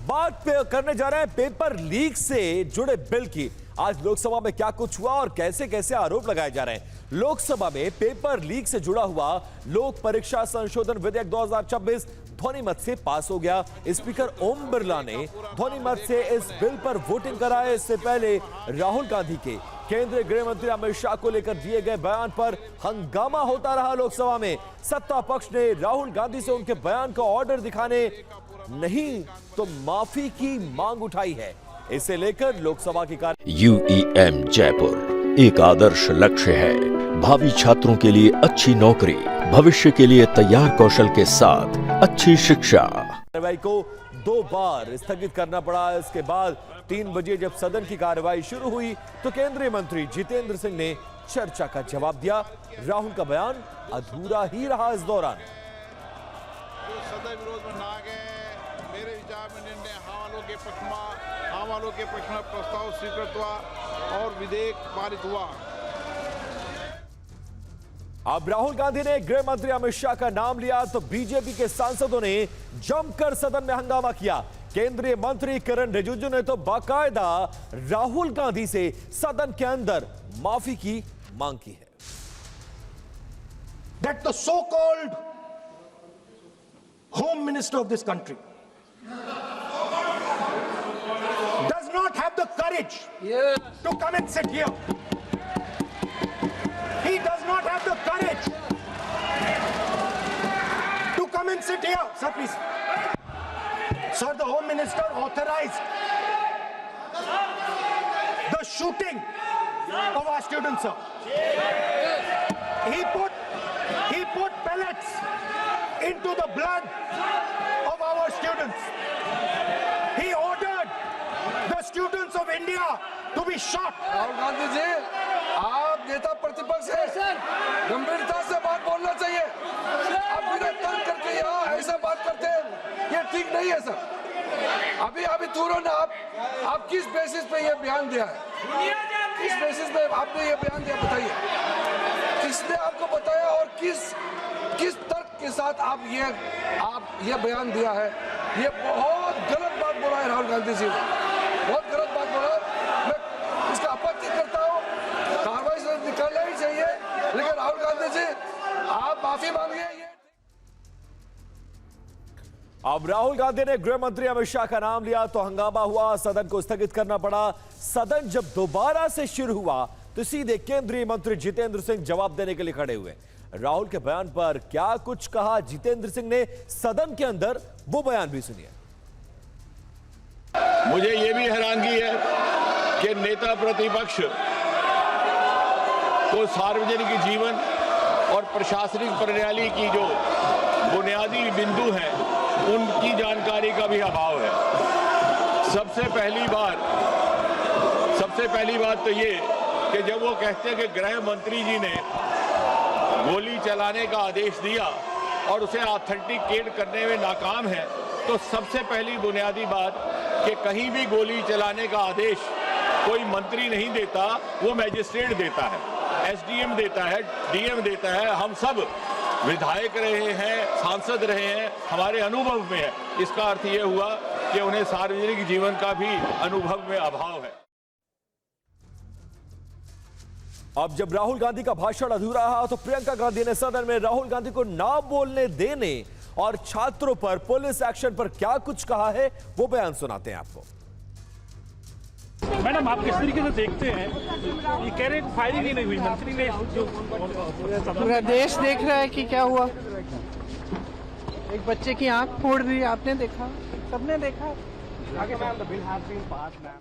बात करने जा रहे हैं पेपर लीक से जुड़े बिल की। आज लोकसभा में क्या कुछ हुआ और कैसे कैसे आरोप लगाए जा रहे हैं। लोकसभा में पेपर लीक से जुड़ा हुआ लोक परीक्षा संशोधन विधेयक 2026 ध्वनि मत से पास हो गया। स्पीकर ओम बिरला ने ध्वनि मत से इस बिल पर वोटिंग कराई। इससे पहले राहुल गांधी के केंद्रीय गृह मंत्री अमित शाह को लेकर दिए गए बयान पर हंगामा होता रहा। लोकसभा में सत्ता पक्ष ने राहुल गांधी से उनके बयान का ऑर्डर दिखाने नहीं तो माफी की मांग उठाई है। इसे लेकर लोकसभा की UEM जयपुर एक आदर्श लक्ष्य है। भावी छात्रों के लिए अच्छी नौकरी, भविष्य के लिए तैयार कौशल के साथ अच्छी शिक्षा। कार्यवाही को 2 बार स्थगित करना पड़ा। इसके बाद 3 बजे जब सदन की कार्यवाही शुरू हुई तो केंद्रीय मंत्री जितेंद्र सिंह ने चर्चा का जवाब दिया। राहुल का बयान अधूरा ही रहा। इस दौरान सदन विरोध में ना गए, मेरे विचार में निर्णय हवालों के पक्ष में प्रस्ताव स्वीकृत हुआ और विधेयक पारित हुआ। अब राहुल गांधी ने गृह मंत्री अमित शाह का नाम लिया तो बीजेपी के सांसदों ने जमकर सदन में हंगामा किया। केंद्रीय मंत्री किरण रिजिजू ने तो बाकायदा राहुल गांधी से सदन के अंदर माफी की मांग की है। That the so-called home minister of this country does not have the courage to come and sit here. He does not have the courage to come and sit here. Sir, please. Sir, the home minister authorized the shooting of our students, sir. He put pellets into the blood of our students. He ordered the students of India to be shot. Rahul Gandhi ji, आप नेता प्रतिपक्ष हैं, गंभीरता से बात बोलना चाहिए। आप बिना तर्क करके यहाँ ऐसा बात करते हैं, ये ठीक नहीं है सर। अभी तुरंत आप किस बेसिस पे ये बयान दिया है? किस बेसिस पे आपने ये बयान दिया, बताइए। किसने आपको बताया और किस तर्क के साथ आप ये बयान दिया है? ये बहुत गलत बात बोला है राहुल गांधी जी, बहुत गलत बात बोला। मैं इसका आपत्ति करता हूँ, कार्रवाई से निकालना ही चाहिए, लेकिन राहुल गांधी जी आप माफी मांगिए। अब राहुल गांधी ने गृह मंत्री अमित शाह का नाम लिया तो हंगामा हुआ, सदन को स्थगित करना पड़ा। सदन जब दोबारा से शुरू हुआ तो सीधे केंद्रीय मंत्री जितेंद्र सिंह जवाब देने के लिए खड़े हुए। राहुल के बयान पर क्या कुछ कहा जितेंद्र सिंह ने सदन के अंदर, वो बयान भी सुनिए। मुझे ये भी हैरानगी है कि नेता प्रतिपक्ष को सार्वजनिक जीवन और प्रशासनिक प्रणाली की जो बुनियादी बिंदु हैं उनकी जानकारी का भी अभाव है। सबसे पहली बात तो ये कि जब वो कहते हैं कि गृह मंत्री जी ने गोली चलाने का आदेश दिया और उसे ऑथेंटिकेट करने में नाकाम है, तो सबसे पहली बुनियादी बात कि कहीं भी गोली चलाने का आदेश कोई मंत्री नहीं देता, वो मैजिस्ट्रेट देता है, SDM देता है, DM देता है। हम सब विधायक रहे हैं, सांसद रहे हैं, हमारे अनुभव में है। इसका अर्थ ये हुआ कि उन्हें सार्वजनिक जीवन का भी अनुभव में अभाव है। अब जब राहुल गांधी का भाषण अधूरा रहा तो प्रियंका गांधी ने सदन में राहुल गांधी को ना बोलने देने और छात्रों पर पुलिस एक्शन पर क्या कुछ कहा है, वो बयान सुनाते हैं आपको। मैडम, आप किस तरीके से देखते हैं? ये कह रहे हैं फायरिंग ही नहीं हुई, मंत्री ने जो पूरा देश देख रहा है कि क्या हुआ। एक बच्चे की आंख फोड़ दी, आपने देखा, सबने देखा। आगे ma'am, the bill has been passed ma'am.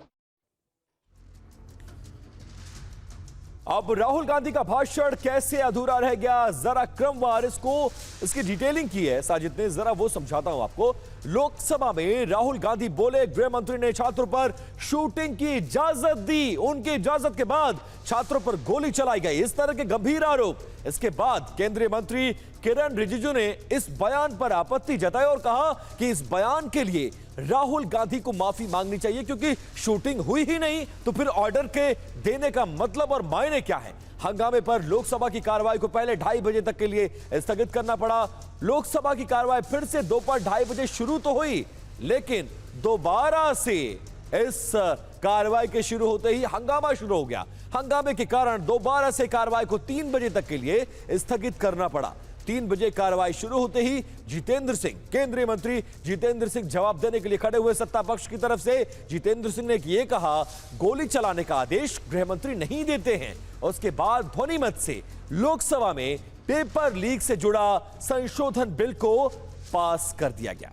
अब राहुल गांधी का भाषण कैसे अधूरा रह गया, जरा क्रमवार इसकी डिटेलिंग की है साजिद ने, जरा वो समझाता हूं आपको। लोकसभा में राहुल गांधी बोले, गृह मंत्री ने छात्रों पर शूटिंग की इजाजत दी, उनकी इजाजत के बाद छात्रों पर गोली चलाई गई, इस तरह के गंभीर आरोप। इसके बाद केंद्रीय मंत्री किरण रिजिजू ने इस बयान पर आपत्ति जताई और कहा कि इस बयान के लिए राहुल गांधी को माफी मांगनी चाहिए, क्योंकि शूटिंग हुई ही नहीं तो फिर ऑर्डर के देने का मतलब और मायने क्या है। हंगामे पर लोकसभा की कार्रवाई को पहले 2:30 बजे तक के लिए स्थगित करना पड़ा। लोकसभा की कार्रवाई फिर से दोपहर 2:30 बजे शुरू तो हुई, लेकिन दोबारा से इस कार्रवाई के शुरू होते ही हंगामा शुरू हो गया। हंगामे के कारण दोबारा से कार्रवाई को 3 बजे तक के लिए स्थगित करना पड़ा। 3 बजे कार्रवाई शुरू होते ही जितेंद्र सिंह, केंद्रीय मंत्री जितेंद्र सिंह जवाब देने के लिए खड़े हुए सत्ता पक्ष की तरफ से। जितेंद्र सिंह ने यह कहा, गोली चलाने का आदेश गृह मंत्री नहीं देते हैं। उसके बाद ध्वनिमत से लोकसभा में पेपर लीक से जुड़ा संशोधन बिल को पास कर दिया गया।